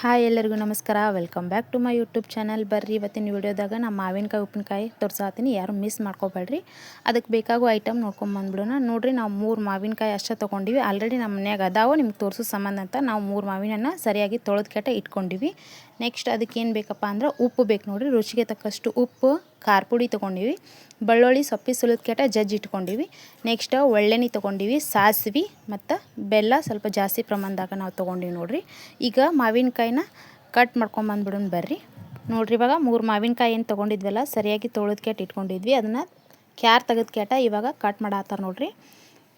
Hi ಎಲ್ಲರಿಗೂ ನಮಸ್ಕಾರ. Welcome back to my YouTube channel. ಬರ್ರಿ ಇವತ್ತಿನ ವಿಡಿಯೋದಾಗ ನಾನು ಮಾವಿನಕಾಯಿ ಉಪ್ಪಿನಕಾಯಿ ತೋರ್ಸಾತೀನಿ. ಯಾರು ಮಿಸ್ ಮಾಡ್ಕೋಬೇಡ್ರಿ. ಅದಕ್ಕೆ ಬೇಕಾಗುವ ಐಟಮ್ ನೋಡ್ಕೊಂಬಂದ್ಬಿಡೋಣ. ನೋಡಿರಿ, ನಾವು 3 ಮಾವಿನಕಾಯಿ ಅಷ್ಟೇ ತೊಗೊಂಡಿವಿ. ಆಲ್ರೆಡಿ ನಮ್ಮ ಮನ್ಯಾಗ ಅದಾವ, ನಿಮ್ಗೆ ತೋರಿಸೋ ಸಂಬಂಧ ಅಂತ ನಾವು 3 ಮಾವಿನನ್ನು ಸರಿಯಾಗಿ ತೊಳೆದು ಕೆಟ್ಟ ಇಟ್ಕೊಂಡಿವಿ. ನೆಕ್ಸ್ಟ್ ಅದಕ್ಕೇನು ಬೇಕಪ್ಪ ಅಂದ್ರೆ ಉಪ್ಪು ಬೇಕು ನೋಡಿರಿ. ರುಚಿಗೆ ತಕ್ಕಷ್ಟು ಉಪ್ಪು, ಖಾರ ಪುಡಿ ತೊಗೊಂಡಿವಿ, ಬೆಳ್ಳುಳ್ಳಿ ಸೊಪ್ಪಿ ಸುಲಿದ ಕೆಟ್ಟ ಜಜ್ಜಿ ಇಟ್ಕೊಂಡಿವಿ. ನೆಕ್ಸ್ಟ್ ಒಳ್ಳೆಣ್ಣೆ ತೊಗೊಂಡಿವಿ, ಸಾಸಿವೆ ಮತ್ತು ಬೆಲ್ಲ ಸ್ವಲ್ಪ ಜಾಸ್ತಿ ಪ್ರಮಾಣದಾಗ ನಾವು ತೊಗೊಂಡಿವಿ ನೋಡಿರಿ. ಈಗ ಮಾವಿನಕಾಯಿನ ಕಟ್ ಮಾಡ್ಕೊಂಬಂದ್ಬಿಡೋಣ ಬರ್ರಿ. ನೋಡಿರಿ, ಇವಾಗ 3 ಮಾವಿನಕಾಯಿ ಏನು ತೊಗೊಂಡಿದ್ವಲ್ಲ ಸರಿಯಾಗಿ ತೊಳೆದು ಕೆಟ್ಟ ಇಟ್ಕೊಂಡಿದ್ವಿ. ಅದನ್ನು ಕ್ಯಾರ್ ತೆಗೆದು ಕೆಟ್ಟ ಇವಾಗ ಕಟ್ ಮಾಡತ್ತಾರ ನೋಡಿರಿ.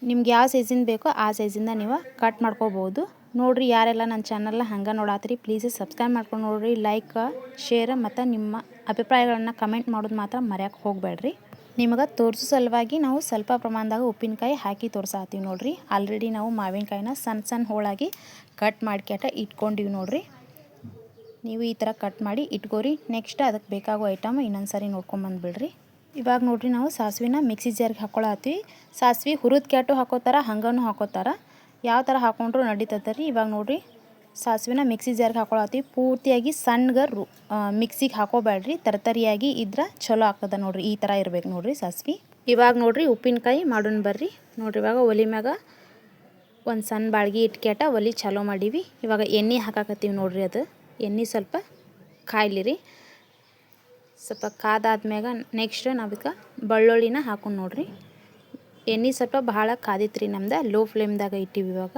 ನಿಮ್ಗೆ ಯಾವ ಸೈಜಿಂದ ಬೇಕೋ ಆ ಸೈಜಿಂದ ನೀವು ಕಟ್ ಮಾಡ್ಕೋಬೋದು ನೋಡಿರಿ. ಯಾರೆಲ್ಲ ನನ್ನ ಚಾನಲ್ನ ಹಂಗೆ ನೋಡಾತ್ರಿ ಪ್ಲೀಸ್ ಸಬ್ಸ್ಕ್ರೈಬ್ ಮಾಡ್ಕೊಂಡು ನೋಡಿರಿ. ಲೈಕ್, ಶೇರ್ ಮತ್ತು ನಿಮ್ಮ ಅಭಿಪ್ರಾಯಗಳನ್ನು ಕಮೆಂಟ್ ಮಾಡೋದು ಮಾತ್ರ ಮರೆಯೋಕ್ಕೆ ಹೋಗಬೇಡ್ರಿ. ನಿಮಗೆ ತೋರಿಸೋ ಸಲುವಾಗಿ ನಾವು ಸ್ವಲ್ಪ ಪ್ರಮಾಣದಾಗ ಉಪ್ಪಿನಕಾಯಿ ಹಾಕಿ ತೋರ್ಸಾತೀವಿ ನೋಡಿರಿ. ಆಲ್ರೆಡಿ ನಾವು ಮಾವಿನಕಾಯಿನ ಸಣ್ಣ ಸಣ್ಣ ಹೋಳಾಗಿ ಕಟ್ ಮಾಡ್ಕ್ಯಾಟ ಇಟ್ಕೊಂಡಿವಿ ನೋಡಿರಿ. ನೀವು ಈ ಥರ ಕಟ್ ಮಾಡಿ ಇಟ್ಕೋರಿ. ನೆಕ್ಸ್ಟ್ ಅದಕ್ಕೆ ಬೇಕಾಗೋ ಐಟಮ್ ಇನ್ನೊಂದು ಸಾರಿ ನೋಡ್ಕೊಂಬಂದುಬಿಡ್ರಿ. ಇವಾಗ ನೋಡಿರಿ, ನಾವು ಸಾಸಿವೆನ ಮಿಕ್ಸಿ ಜಾರ್ಗೆ ಹಾಕ್ಕೊಳತ್ತೀವಿ. ಸಾಸಿವೆ ಹುರಿದ ಕ್ಯಾಟು ಹಾಕೋತಾರ, ಹಂಗನೂ ಹಾಕೋತಾರ. ಯಾವ ಥರ ಹಾಕೊಂಡ್ರು ನಡೀತದೆ ರೀ. ಇವಾಗ ನೋಡಿರಿ, ಸಾಸಿವೆನ ಮಿಕ್ಸಿ ಜಾರ್ಗೆ ಹಾಕ್ಕೊಳತ್ತೀವಿ. ಪೂರ್ತಿಯಾಗಿ ಸಣ್ಣಗೆ ಮಿಕ್ಸಿಗೆ ಹಾಕೋಬೇಡ್ರಿ. ತರತರಿಯಾಗಿ ಇದ್ರೆ ಚಲೋ ಆಗ್ತದೆ ನೋಡಿರಿ. ಈ ಥರ ಇರ್ಬೇಕು ನೋಡಿರಿ ಸಾಸಿವೆ. ಇವಾಗ ನೋಡಿರಿ ಉಪ್ಪಿನಕಾಯಿ ಮಾಡೋಣ ಬರ್ರಿ. ನೋಡಿರಿ, ಇವಾಗ ಒಲೆ ಮ್ಯಾಗ ಒಂದು ಸಣ್ಣ ಬಾಳ್ಗೆ ಇಟ್ಕ್ಯಾಟ ಒಲೆ ಚಾಲೋ ಮಾಡೀವಿ. ಇವಾಗ ಎಣ್ಣೆ ಹಾಕಾಕತ್ತೀವಿ ನೋಡಿರಿ. ಅದು ಎಣ್ಣೆ ಸ್ವಲ್ಪ ಕಾಯ್ಲಿರಿ. ಸ್ವಲ್ಪ ಕಾದಾದ್ಮ್ಯಾಗ ನೆಕ್ಸ್ಟ್ ನಾವೀಗ ಬೆಳ್ಳುಳ್ಳಿನ ಹಾಕೊಂಡು ನೋಡಿರಿ. ಎಣ್ಣೆ ಸ್ವಲ್ಪ ಭಾಳ ಕಾದಿತ್ರಿ ನಮ್ದು. ಲೋ ಫ್ಲೇಮ್ದಾಗ ಇಟ್ಟಿವಿ. ಇವಾಗ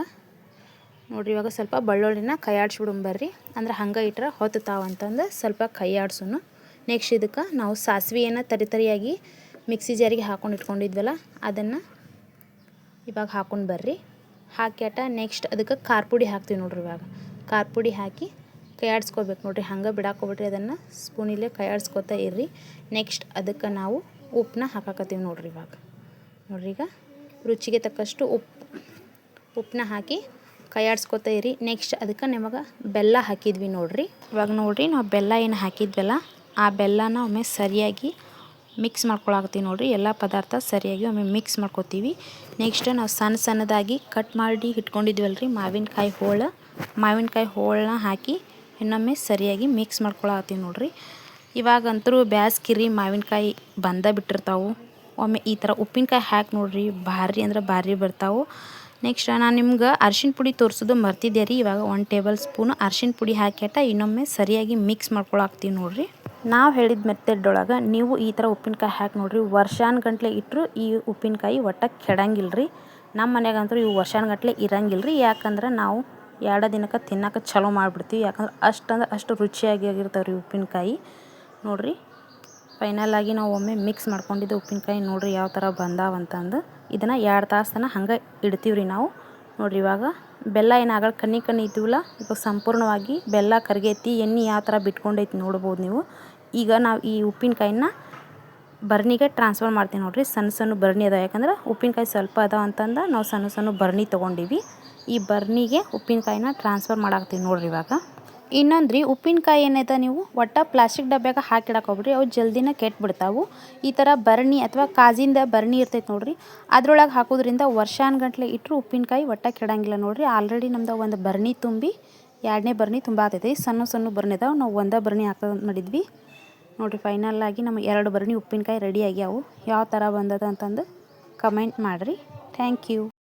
ನೋಡಿರಿ, ಇವಾಗ ಸ್ವಲ್ಪ ಬೆಳ್ಳುಳ್ಳಿನ ಕೈಯಾಡ್ಸ್ಬಿಡೋಣ ಬರ್ರಿ. ಅಂದ್ರೆ ಹಂಗೆ ಇಟ್ರೆ ಹೊತ್ತುತ್ತಾವಂತಂದು ಸ್ವಲ್ಪ ಕೈಯಾಡ್ಸೋನು. ನೆಕ್ಸ್ಟ್ ಇದಕ್ಕೆ ನಾವು ಸಾಸಿವೆಯನ್ನು ತರಿಯಾಗಿ ಮಿಕ್ಸಿ ಜಾರಿಗೆ ಹಾಕೊಂಡು ಇಟ್ಕೊಂಡಿದ್ವಲ್ಲ ಅದನ್ನು ಇವಾಗ ಹಾಕೊಂಡು ಬರ್ರಿ. ಹಾಕ್ಯಾಟ ನೆಕ್ಸ್ಟ್ ಅದಕ್ಕೆ ಖಾರ ಪುಡಿ ಹಾಕ್ತೀವಿ ನೋಡಿರಿ. ಇವಾಗ ಖಾರ ಪುಡಿ ಹಾಕಿ ಕೈಯಾಡ್ಸ್ಕೊಬೇಕು ನೋಡಿರಿ. ಹಂಗೆ ಬಿಡಾಕೋಬಿಟ್ರಿ, ಅದನ್ನು ಸ್ಪೂನಿಲ್ಲೇ ಕೈಯಾಡ್ಸ್ಕೊತಾ ಇರ್ರಿ. ನೆಕ್ಸ್ಟ್ ಅದಕ್ಕೆ ನಾವು ಉಪ್ಪನ್ನ ಹಾಕಾಕತ್ತೀವಿ ನೋಡಿರಿ. ಇವಾಗ ನೋಡಿರಿ, ಈಗ ರುಚಿಗೆ ತಕ್ಕಷ್ಟು ಉಪ್ಪನ್ನ ಹಾಕಿ ಕೈಯಾಡ್ಸ್ಕೊತಾ ಇರಿ. ನೆಕ್ಸ್ಟ್ ಅದಕ್ಕೆ ನಿಮಗೆ ಬೆಲ್ಲ ಹಾಕಿದ್ವಿ ನೋಡಿರಿ. ಇವಾಗ ನೋಡಿರಿ, ನಾವು ಬೆಲ್ಲ ಏನು ಹಾಕಿದ್ವಲ್ಲ ಆ ಬೆಲ್ಲನ ಒಮ್ಮೆ ಸರಿಯಾಗಿ ಮಿಕ್ಸ್ ಮಾಡ್ಕೊಳಕತ್ತೀವಿ ನೋಡಿರಿ. ಎಲ್ಲ ಪದಾರ್ಥ ಸರಿಯಾಗಿ ಒಮ್ಮೆ ಮಿಕ್ಸ್ ಮಾಡ್ಕೊತೀವಿ. ನೆಕ್ಸ್ಟ್ ನಾವು ಸಣ್ಣ ಸಣ್ಣದಾಗಿ ಕಟ್ ಮಾಡಿ ಇಟ್ಕೊಂಡಿದ್ವಲ್ಲ ರೀ ಮಾವಿನಕಾಯಿ ಹೋಳನ್ನ ಹಾಕಿ ಇನ್ನೊಮ್ಮೆ ಸರಿಯಾಗಿ ಮಿಕ್ಸ್ ಮಾಡ್ಕೊಳಕತ್ತೀವಿ ನೋಡಿರಿ. ಇವಾಗಂತರೂ ಬ್ಯಾಸ್ಗಿರಿ, ಮಾವಿನಕಾಯಿ ಬಂದ ಬಿಟ್ಟಿರ್ತಾವೆ. ಒಮ್ಮೆ ಈ ಥರ ಉಪ್ಪಿನಕಾಯಿ ಹಾಕಿ ನೋಡಿರಿ, ಭಾರಿ ಅಂದ್ರೆ ಭಾರಿ ಬರ್ತಾವೆ. ನೆಕ್ಸ್ಟ್ ನಾನು ನಿಮ್ಗೆ ಅರ್ಶಿಣ ಪುಡಿ ತೋರಿಸೋದು ಮರ್ತಿದ್ದೆ ರೀ. ಇವಾಗ 1 ಟೇಬಲ್ ಸ್ಪೂನು ಅರ್ಶಿಣ ಪುಡಿ ಹಾಕ್ಯಾಟ ಇನ್ನೊಮ್ಮೆ ಸರಿಯಾಗಿ ಮಿಕ್ಸ್ ಮಾಡ್ಕೊಳಕ್ತೀವಿ ನೋಡಿರಿ. ನಾವು ಹೇಳಿದ ಮೆಥಡೊಳಗೆ ನೀವು ಈ ಥರ ಉಪ್ಪಿನಕಾಯಿ ಹಾಕಿ ನೋಡಿರಿ. ವರ್ಷಾನುಗಟ್ಲೆ ಇಟ್ಟರು ಈ ಉಪ್ಪಿನಕಾಯಿ ಒಟ್ಟು ಕೆಡಂಗಿಲ್ಲ ರೀ. ನಮ್ಮ ಮನೆಗಂತೂ ಇವು ವರ್ಷಾನುಗಟ್ಲೆ ಇರಂಗಿಲ್ಲ ರೀ. ಯಾಕಂದ್ರೆ ನಾವು 2 ದಿನಕ್ಕೆ ತಿನ್ನೋಕೆ ಚಲೋ ಮಾಡಿಬಿಡ್ತೀವಿ. ಯಾಕಂದ್ರೆ ಅಷ್ಟು ರುಚಿಯಾಗಿರ್ತಾವೆ ರೀ ಉಪ್ಪಿನಕಾಯಿ ನೋಡಿರಿ. ಫೈನಲಾಗಿ ನಾವು ಒಮ್ಮೆ ಮಿಕ್ಸ್ ಮಾಡ್ಕೊಂಡಿದ್ದು ಉಪ್ಪಿನಕಾಯಿ ನೋಡಿರಿ ಯಾವ ಥರ ಬಂದಾವಂತಂದು. ಇದನ್ನು 2 ತಾಸು ತನಕ ಹಂಗೆ ಇಡ್ತೀವಿ ರೀ ನಾವು ನೋಡಿರಿ. ಇವಾಗ ಬೆಲ್ಲ ಏನಾಗಲ್ಲ ಕಣ್ಣಿ ಇದ್ದೀವಲ್ಲ, ಇವಾಗ ಸಂಪೂರ್ಣವಾಗಿ ಬೆಲ್ಲ ಕರಗೈತಿ. ಎಣ್ಣೆ ಯಾವ ಥರ ಬಿಟ್ಕೊಂಡೈತಿ ನೋಡ್ಬೋದು ನೀವು. ಈಗ ನಾವು ಈ ಉಪ್ಪಿನಕಾಯಿನ ಬರ್ನಿಗೆ ಟ್ರಾನ್ಸ್ಫರ್ ಮಾಡ್ತೀವಿ ನೋಡಿರಿ. ಸಣ್ಣ ಸಣ್ಣ ಬರ್ನಿ ಅದಾವೆ. ಯಾಕಂದ್ರೆ ಉಪ್ಪಿನಕಾಯಿ ಸ್ವಲ್ಪ ಅದಾವ ಅಂತಂದು ನಾವು ಸಣ್ಣ ಸಣ್ಣ ಬರ್ನಿ ತೊಗೊಂಡಿವಿ. ಈ ಬರ್ನಿಗೆ ಉಪ್ಪಿನಕಾಯಿನ ಟ್ರಾನ್ಸ್ಫರ್ ಮಾಡಾಕ್ತೀವಿ ನೋಡಿರಿ. ಇವಾಗ ಇನ್ನೊಂದು ರೀ, ಉಪ್ಪಿನಕಾಯಿ ಏನೈತೆ ನೀವು ಒಟ್ಟು ಪ್ಲಾಸ್ಟಿಕ್ ಡಬ್ಯಾಗ ಹಾಕಿಡಕ್ಕೆ ಹೋಗ್ಬಿಡ್ರಿ. ಅವು ಜಲ್ದಿನ ಕೆಟ್ಬಿಡ್ತಾವೆ. ಈ ಥರ ಬರ್ನಿ ಅಥವಾ ಕಾಜಿಂದ ಬರ್ನಿ ಇರ್ತೈತೆ ನೋಡಿರಿ, ಅದ್ರೊಳಗೆ ಹಾಕೋದ್ರಿಂದ ವರ್ಷಾನುಗಟ್ಲೆ ಇಟ್ಟರು ಉಪ್ಪಿನಕಾಯಿ ಒಟ್ಟು ಕೆಡಂಗಿಲ್ಲ ನೋಡಿರಿ. ಆಲ್ರೆಡಿ ನಮ್ದು ಒಂದು ಬರ್ನಿ ತುಂಬಿ 2ನೇ ಬರ್ನಿ ತುಂಬ ಆಗ್ತೈತಿ. ಸಣ್ಣ ಸಣ್ಣ ಬರ್ನಿ ಅದಾವೆ. ನಾವು 1 ಬರ್ನಿ ಹಾಕೋದು ಮಾಡಿದ್ವಿ ನೋಡಿರಿ. ಫೈನಲಾಗಿ ನಮ್ಮ 2 ಬರ್ನಿ ಉಪ್ಪಿನಕಾಯಿ ರೆಡಿ ಆಗ್ಯಾವು. ಯಾವ ಥರ ಬಂದದ ಅಂತಂದು ಕಮೆಂಟ್ ಮಾಡಿರಿ. Thank you.